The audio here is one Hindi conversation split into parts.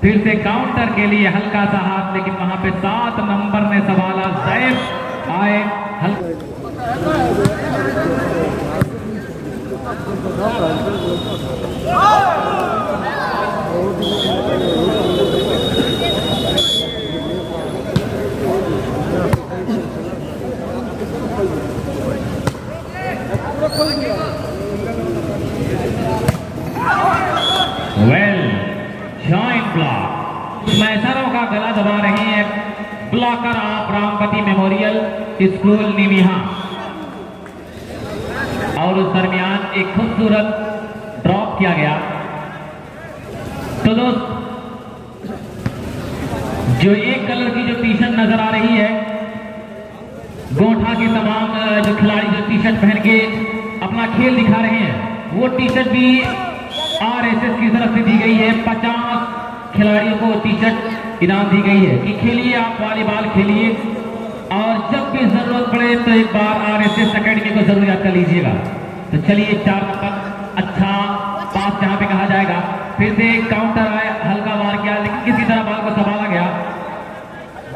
फिर से काउंटर के लिए हल्का सा हाथ, लेकिन वहां पे 7 नंबर ने सवाला। जैफ आए वेल जॉइंट ब्लॉक। मैसरों का गला दबा रही है blocker of Rampati memorial school निमिहा। और उस दरमियान एक खूबसूरत ड्रॉप किया गया। तो दोस्त, जो एक कलर की जो टी शर्ट नजर आ रही है, गोठा के तमाम जो खिलाड़ी जो टी शर्ट पहन के अपना खेल दिखा रहे हैं, वो टी शर्ट भी आरएसएस की तरफ से दी गई है। 50 खिलाड़ियों को टी शर्ट इनाम दी गई है कि खेलिए, आप वॉलीबॉल खेलिए, और जब भी जरूरत पड़े तो एक बार आरएसएस एकेडमी को जरूर याद कर लीजिएगा। तो चलिए 4 नंबर अच्छा पास जहां पे कहा जाएगा। फिर से काउंटर आया, हल्का वार किया, लेकिन किसी तरह बॉल को संभाला गया।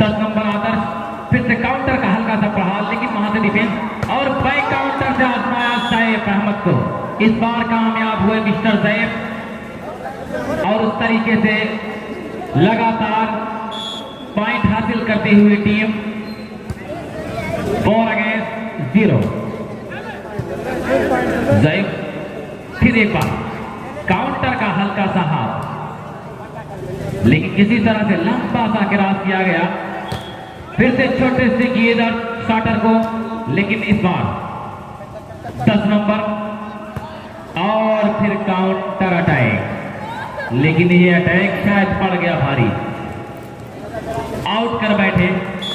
10 नंबर आदर्श, फिर से काउंटर का हल्का सा प्रहार, लेकिन वहां से डिफेंस और बैक काउंटर से आजमाया सैफ अहमद को। इस बार कामयाब हुए मिस्टर सैफ, और उस तरीके से लगातार पॉइंट हासिल करती हुई टीम 4 अगेंस्ट 0। जैफ फिर एक बार काउंटर का हल्का सा हाथ, लेकिन किसी तरह से लंबा सा क्रॉस किया गया। फिर से छोटे से किए शॉटर को, लेकिन इस बार 10 नंबर और फिर काउंटर अटैक, लेकिन ये अटैक शायद पड़ गया भारी। आउट कर बैठे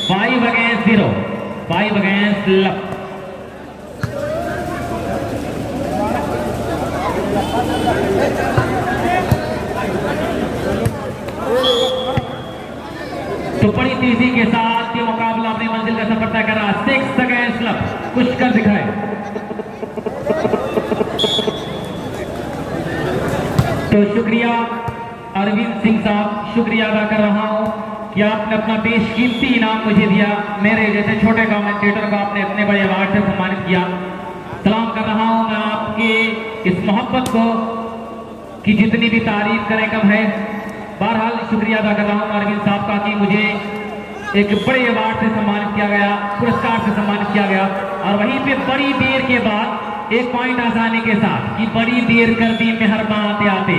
5 अगेंस्ट 0, 5 अगेंस्ट लक। तो बड़ी तेजी के साथ ये मुकाबला अपनी मंजिल का सफर तय कर रहा। 6 अगेंस्ट लक, कुछ कर दिखाए। तो शुक्रिया अरविंद सिंह साहब, शुक्रिया अदा कर रहा हूं कि आपने अपना बेशकीमती इनाम मुझे दिया। मेरे जैसे छोटे कमेंटेटर को आपने इतने बड़े अवार्ड से सम्मानित किया। सलाम कर रहा हूं मैं आपके इस मोहब्बत को कि जितनी भी तारीफ करें कम है। बहरहाल शुक्रिया अदा कर रहा हूं अरविंद साहब का कि मुझे एक बड़े अवार्ड से सम्मानित किया गया, पुरस्कार से सम्मानित किया गया। और वहीं पे बड़ी देर के बाद एक पॉइंट आसानी के साथ कि बड़ी देर कर दी मेहरबान आते आते।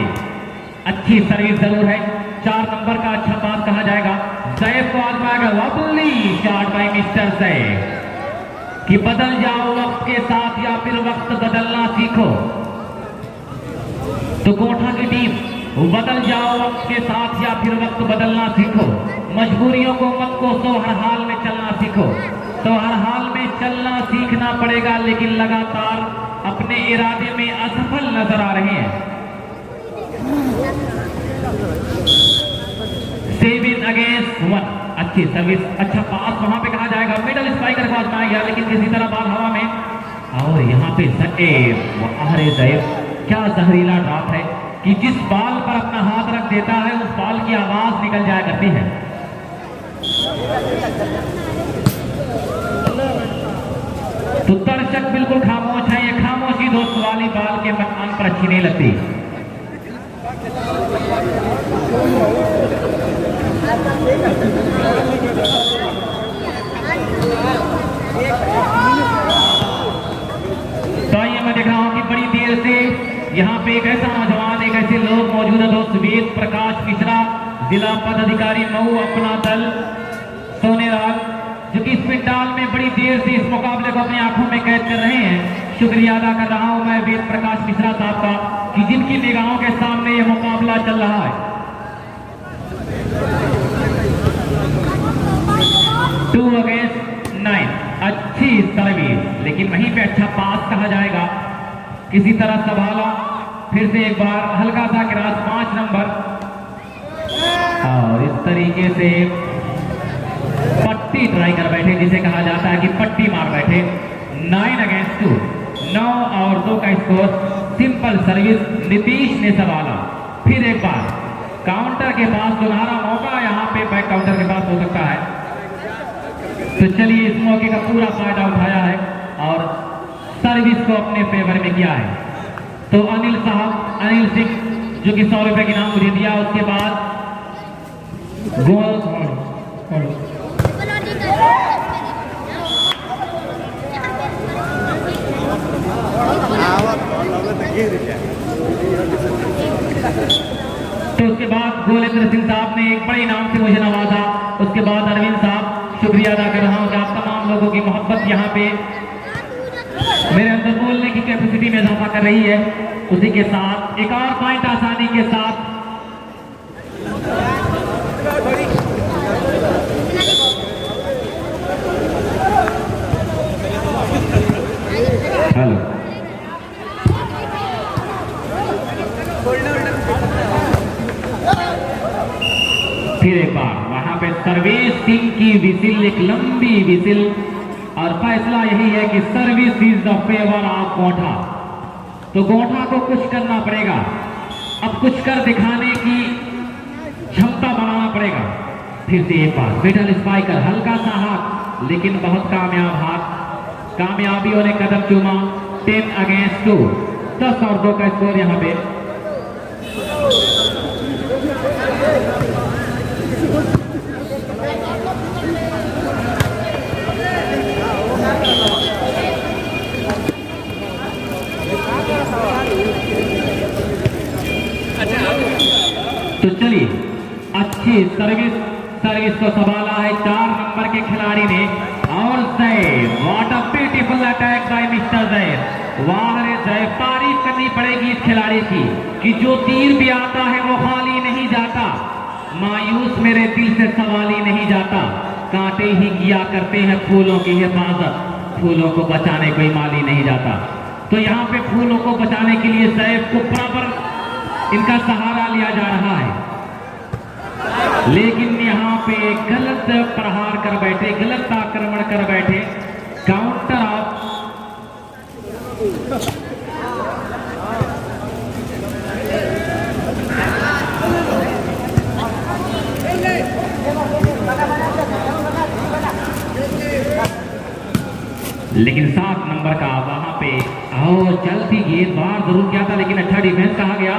अच्छी सर्विस जरूर है। 4 नंबर का अच्छा पास कहा जाएगा। सैफ को आजमाएगा, lovely shot by mister Saif कि बदल जाओ वक्त के साथ या फिर वक्त बदलना सीखो। तो कोठा की टीम, बदल जाओ वक्त के साथ या फिर वक्त बदलना सीखो। मजबूरियों को मत कोसो, हर हाल में चलना सीखो। तो हर हाल में चलना सीखना पड़ेगा, लेकिन लगातार अपने इरादे में असफल नजर आ रहे हैं। 7 अगेंस्ट 1, अच्छी सर्विस, अच्छा पास वहां पे कहा जाएगा। मिडल स्ट्राइकर को आजमाया गया, लेकिन किसी तरह बाल हवा में। और यहाँ पे अरे जैफ, क्या जहरीला ड्रॉप है कि जिस बाल पर अपना हाथ रख देता है उस बाल की आवाज निकल जाया करती है। तो दर्शक बिल्कुल खामोश है। ये खामोशी दोस्त वाली बाल के मकान पर अच्छी नहीं लगती। तो ये मैं देख रहा हूं कि बड़ी देर से यहाँ पे एक ऐसा नौजवान, एक ऐसे लोग मौजूद है दोस्त, वेद प्रकाश मिश्रा, जिला पदाधिकारी मऊ, अपना दल सोनेलाल, जो कि इस पंडाल में बड़ी देर से इस मुकाबले को अपनी आंखों में कैद कर रहे हैं। शुक्रिया अदा कर रहा हूं मैं वेद प्रकाश मिश्रा साहब का कि जिनकी निगाहों के सामने यह मुकाबला चल रहा है। 2 अगेंस्ट 9, अच्छी सर्विस, लेकिन वहीं पे अच्छा पास कहा जाएगा। किसी तरह संभाला, फिर से एक बार हल्का सा क्रॉस 5 नंबर, और इस तरीके से पट्टी ट्राई कर बैठे, जिसे कहा जाता है कि पट्टी मार बैठे। 9 अगेंस्ट 2, 9 और 2 का स्कोर। सिंपल सर्विस, नीतीश ने संभाला, फिर एक बार काउंटर के पास सुनहरा मौका यहाँ पे बैक काउंटर के पास हो सकता है। तो चलिए इस मौके का पूरा फायदा उठाया है और सर्विस को अपने फेवर में किया है। तो अनिल साहब, अनिल सिंह जो कि 100 रुपए की नाम मुझे दिया, उसके बाद गोल तो उसके बाद गोलेंद्र सिंह साहब ने एक बड़े नाम से मुझे नवाजा। उसके बाद अरविंद साहब, शुक्रिया अदा कर रहा हूँ कि आप तमाम लोगों की मोहब्बत यहाँ पे मेरे अंदर बोलने की कैपेसिटी में इजाफा कर रही है। उसी के साथ एक और पॉइंट आसानी के साथ हेलो फिर एक बार वहां पे सर्विस टीम की विसिल, एक लंबी विसिल, और फैसला यही है कि service is the favour of गोठा। तो गोठा को कुछ करना पड़ेगा, अब कुछ कर दिखाने की क्षमता बनाना पड़ेगा। फिर से एक बार मिडल स्पाइकर, हल्का सा हाथ लेकिन बहुत कामयाब हाथ, कामयाबियों ने कदम चूमा। 10 अगेंस्ट 2, 10 और 2 का स्कोर यहाँ पे। तो चलिए अच्छी सर्विस को संभाला है 4 नंबर के खिलाड़ी ने। और जय, what a beautiful attack by mister जय। वाह रे जय, तारीफ करनी पड़ेगी इस खिलाड़ी की कि जो तीर भी आता है वो खाली नहीं जाता। मायूस मेरे दिल से सवाल ही नहीं जाता, कांटे ही किया करते हैं फूलों की हिफाजत, फूलों को बचाने कोई माली नहीं जाता। तो यहाँ पे फूलों को बचाने के लिए सैफ को बराबर इनका सहारा लिया जा रहा है, लेकिन यहाँ पे गलत प्रहार कर बैठे, गलत आक्रमण कर बैठे। काउंटर ऑफ लेकिन 7 नंबर का वहां पे चलती गेंद बाहर जरूर किया था, लेकिन अच्छा डिफेंस कहा गया।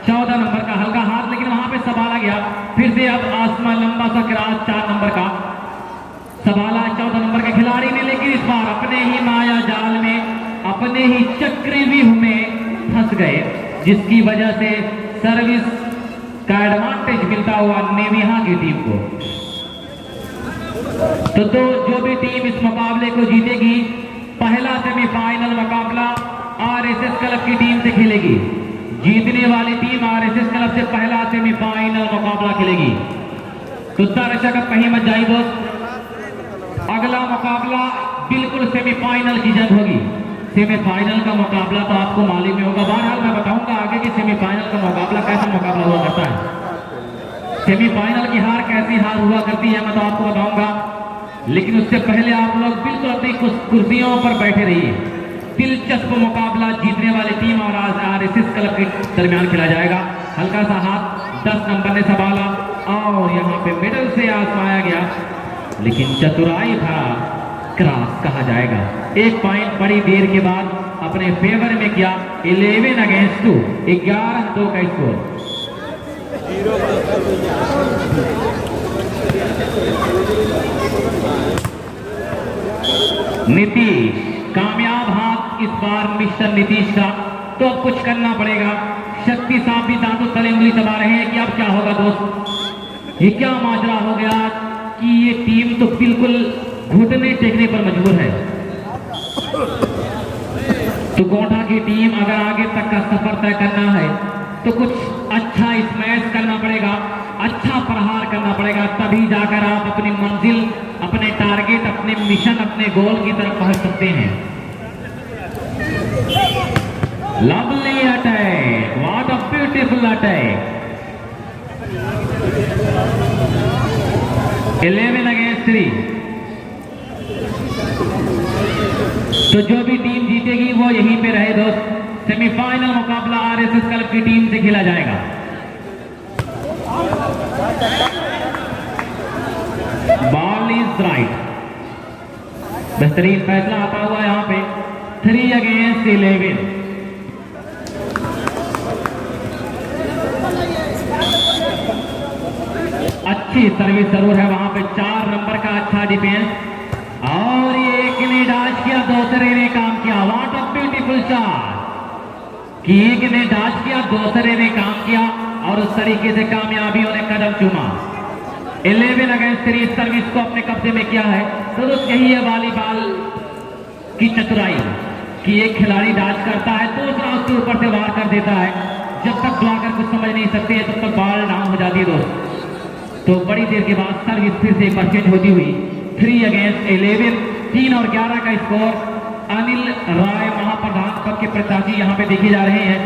14 नंबर का हल्का हाथ, लेकिन वहां पे संभाला गया। फिर से अब आसमान लंबा सा क्रॉस 4 नंबर का संभाला 14 नंबर के खिलाड़ी ने, लेकिन इस बार अपने ही माया जाल में, अपने ही चक्रव्यूह में फंस गए, जिसकी वजह से सर्विस का एडवांटेज मिलता हुआ नेविहा की टीम को। तो जो भी टीम इस मुकाबले को जीतेगी, पहला सेमीफाइनल मुकाबला आरएसएस क्लब की टीम से खेलेगी। जीतने वाली टीम आरएसएस क्लब से पहला सेमीफाइनल मुकाबला खेलेगी। तो दर्शक अब कहीं मत जाइए दोस्त, अगला मुकाबला बिल्कुल सेमीफाइनल की जंग होगी। सेमीफाइनल का मुकाबला तो आपको मालूम ही होगा। बहरहाल मैं बताऊंगा आगे कि सेमीफाइनल का मुकाबला कैसा मुकाबला हुआ करता है, सेमीफाइनल की हार कैसी हार हुआ करती है, मैं तो आपको बताऊंगा। लेकिन उससे पहले आप लोग बिल्कुल अपनी कुर्सियों पर बैठे रहिए। दिलचस्प मुकाबला जीतने वाली टीम और आरएसएस क्लब के दरमियान खेला जाएगा। हल्का सा हाथ 10 नंबर ने संभाला और यहाँ पे मिडल से आजमाया गया, लेकिन चतुराई भरा क्रॉस कहा जाएगा। 1 पॉइंट बड़ी देर के बाद अपने फेवर में किया। 11 अगेंस्ट 2, 11-2 का स्कोर। नीतीश, कामयाब हाथ इस बार मिस्टर नीतीश का। तो अब कुछ करना पड़ेगा। शक्ति साहब भी दांतों तले उंगली दबा रहे हैं कि अब क्या होगा दोस्त, ये क्या माजरा हो गया कि ये टीम तो बिल्कुल घुटने टेकने पर मजबूर है। तो गोठा की टीम अगर आगे तक का सफर तय करना है तो कुछ अच्छा स्मैश करना पड़ेगा, अच्छा प्रहार करना पड़ेगा, तभी जाकर आप अपनी मंजिल, अपने टारगेट, अपने मिशन, अपने गोल की तरफ पहुंच सकते हैं। Lovely attack, what a beautiful attack. 11 against 3। तो जो भी टीम जीतेगी वो यहीं पे रहे दोस्त। सेमीफाइनल मुकाबला आरएसएस क्लब की टीम से खेला जाएगा। Ball is right. बेहतरीन फैसला आता हुआ यहाँ पे 3 अगेंस्ट 11। अच्छी सर्विस जरूर है वहां पे, 4 नंबर का अच्छा डिफेंस। और ये एक ने डॉज किया, दूसरे ने काम किया। व्हाट अ ब्यूटीफुल शॉट कि एक ने डॉज किया, दूसरे ने काम किया और उस तरीके से कामयाबियों ने कदम चूमा। 11 अगेंस्ट 3 सर्विस को अपने कब्जे में किया है। तो दोस्त यही है वॉलीबॉल की चतुराई कि एक खिलाड़ी डॉज करता है, दूसरा उसके ऊपर से वार कर देता है। जब तक ब्लॉकर कुछ समझ नहीं सकते तब तक बॉल डाउन हो जाती है दोस्त। तो बड़ी देर के बाद सर्विस फिर से एक बार चेंज होती हुई 3 अगेंस्ट 11। 3 और 11 का स्कोर। अनिल राय महाप्रधान पद के प्रत्याशी यहाँ पे देखे जा रहे हैं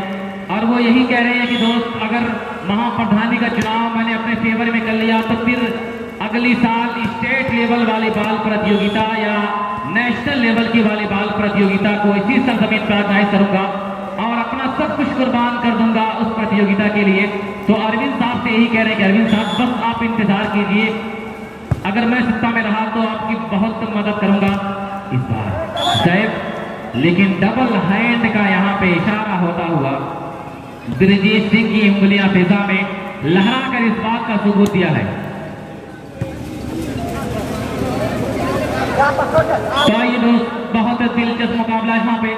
और वो यही कह रहे हैं कि दोस्त अगर महाप्रधानी का चुनाव मैंने अपने फेवर में कर लिया तो फिर अगली साल स्टेट लेवल वॉलीबॉल प्रतियोगिता या नेशनल लेवल की वॉलीबॉल प्रतियोगिता को इसी सरजमीन पर ऑर्गेनाइज करूंगा और अपना सब कुछ कुर्बान कर दूंगा उस प्रतियोगिता के लिए। तो अरविंद साहब से यही कह रहे हैं कि अरविंद साहब बस आप इंतजार कीजिए, अगर मैं सत्ता में रहा तो आपकी बहुत मदद करूंगा इस बार साहब। लेकिन डबल हैंड का यहाँ पे इशारा होता हुआ ब्रिजेश सिंह की उंगलियां फिजा में लहरा कर इस बात का सबूत दिया है। तो ये दोस्त बहुत दिलचस्प मुकाबला यहाँ पे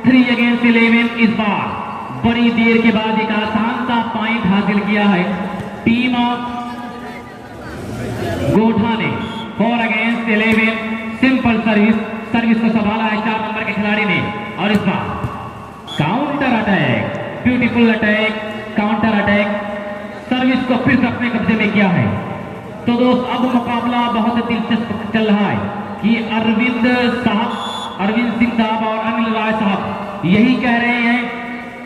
3 अगेंस्ट 11। इस बार बड़ी देर के बाद एक आसान सा पॉइंट हासिल किया है टीम ऑफ गोठा ने। 4 अगेंस्ट 11 सिंपल सर्विस को संभाला है 4 नंबर के खिलाड़ी ने। और इस बार counter attack, beautiful attack, counter attack, service को फिर से अपने कब्जे में किया है। तो दोस्त अब मुकाबला बहुत दिलचस्प चल रहा है कि अरविंद सिंह साहब और अनिल राय साहब यही कह रहे हैं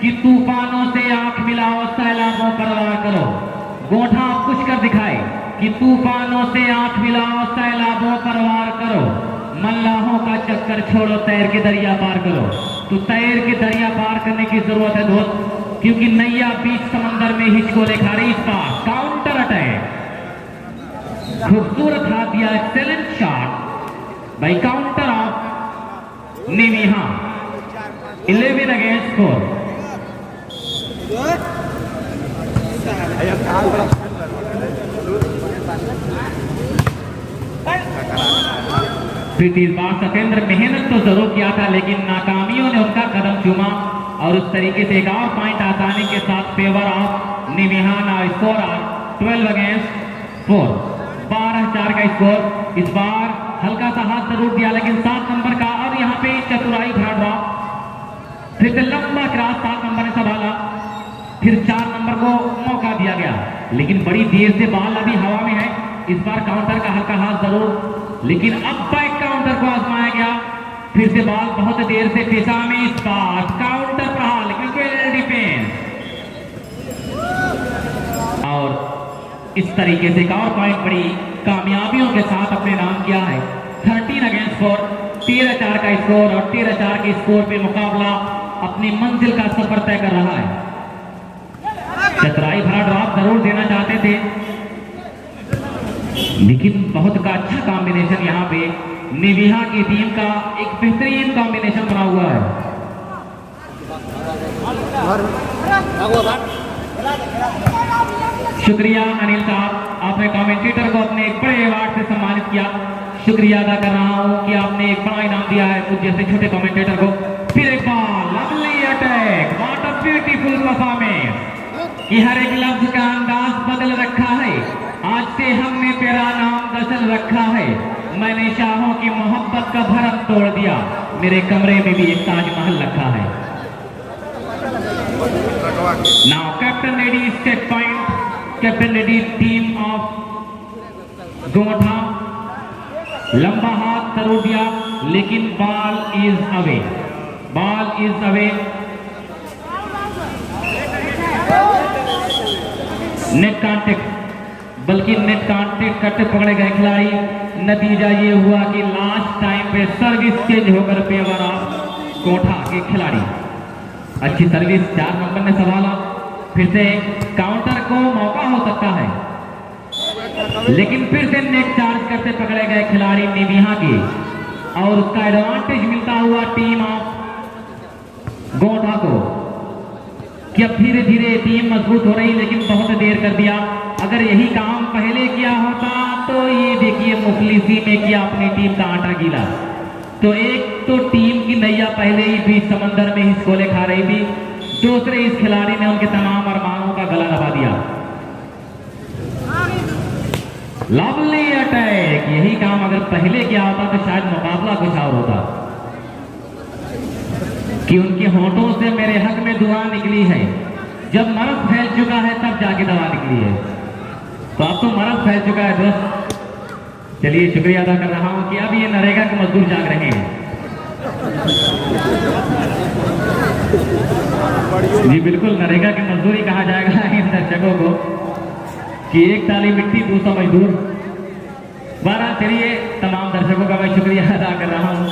कि तूफानों से आंख मिलाओ, सैलाबों पर वार करो। गोठा कुछ कर दिखाए कि तूफानों से आंख मिलाओ, सैलाबों पर वार करो। मल्लाहों का चक्कर छोड़ो, तैर के दरिया पार करो। तो तैर के दरिया पार करने की जरूरत है दोस्त, क्योंकि नैया बीच समंदर में हिचकोले खा रही। इस बार काउंटर अटैक, खूबसूरत हाथ दिया, excellent shot by counter of निमिहा। 11 अगेंस्ट 4। फिर इस बार सत्येंद्र मेहनत तो जरूर किया था लेकिन नाकामियों ने उनका कदम चूमा और उस तरीके से एक और पॉइंट आसानी के साथ फेवर ऑफ निमिहाना। स्कोर 12 अगेंस्ट 4, 12-4 का स्कोर। इस बार हल्का सा हाथ जरूर दिया लेकिन 7 नंबर का और यहाँ पे चतुराई भरा ड्रॉप, फिर से लंबा क्रॉस 7 नंबर ने संभाला, फिर 4 नंबर को मौका दिया गया लेकिन बड़ी देर से बॉल अभी हवा में है। इस बार काउंटर का हल्का हाथ जरूर, लेकिन अब बैक काउंटर को आजमाया गया। फिर से बॉल बहुत देर से पेशा में, इस बार काउंटर प्रहार लेकिन वेल डिफेंस और इस तरीके से एक और पॉइंट बड़ी कामयाबियों के साथ अपने नाम किया है। 13 अगेंस्ट 4, 13-4 का स्कोर और 13-4 के स्कोर पे मुकाबला अपनी मंजिल का सफर तय कर रहा है। चतुराई भरा ड्रॉप जरूर देना चाहते थे लेकिन बहुत का अच्छा कॉम्बिनेशन यहाँ पे निविहा की टीम का एक बेहतरीन कॉम्बिनेशन बना हुआ है। शुक्रिया अनिल साहब, आपने कमेंटेटर को अपने एक बड़े अवार्ड से सम्मानित किया। शुक्रिया अदा कर रहा हूं कि आपने एक बड़ा इनाम दिया है कुछ जैसे छोटे कमेंटेटर को। फिर एक बार lovely attack, what a beautiful performance कि हर एक लफ्ज का अंदाज बदल रखा है। आज से हमने तेरा नाम गजल रखा है, मैंने शाहों की मोहब्बत का भरम तोड़ दिया, मेरे कमरे में भी एक ताजमहल रखा है। Now captain lady state point, captain lady team of गोठा। लंबा हाथ जरूर दिया लेकिन ball is away, ball is away. Net contact, बल्कि नेट कांटेक्ट करते पकड़े गए खिलाड़ी। नतीजा ये हुआ कि लास्ट टाइम पे सर्विस चेंज होकर फेवर ऑफ कोठा के खिलाड़ी। अच्छी सर्विस 4 नंबर ने संभाला, फिर से काउंटर को मौका हो सकता है। लेकिन फिर से नेक चार्ज करते पकड़े गए खिलाड़ी निविया के और उसका एडवांटेज मिलता हुआ टीम ऑफ गोंठा को कि अब धीरे धीरे टीम मजबूत हो रही, लेकिन बहुत देर कर दिया। अगर यही काम पहले किया होता तो ये देखिए मुफलिसी में किया अपनी टीम का आटा गीला। तो एक तो टीम की नैया पहले ही बीच समंदर में हिचकोले खा रही थी, दूसरे इस खिलाड़ी ने उनके तमाम अरमानों का गला दबा दिया। लवली अटैक, यही काम अगर पहले किया होता तो शायद मुकाबला कुछ और होता। कि उनके होठों से मेरे हक में दुआ निकली है, जब मर्द फैल चुका है तब जाके दवा निकली है। तो अब तो मर्द फैल चुका है दोस्त। चलिए शुक्रिया अदा कर रहा हूं कि अब ये नरेगा के मजदूर जाग रहे हैं। जी बिल्कुल, नरेगा की मजदूरी कहा जाएगा इन दर्शकों को कि एक ताली मिट्टी 200 मजदूर। बहरहाल चलिए तमाम दर्शकों का मैं शुक्रिया अदा कर रहा हूं।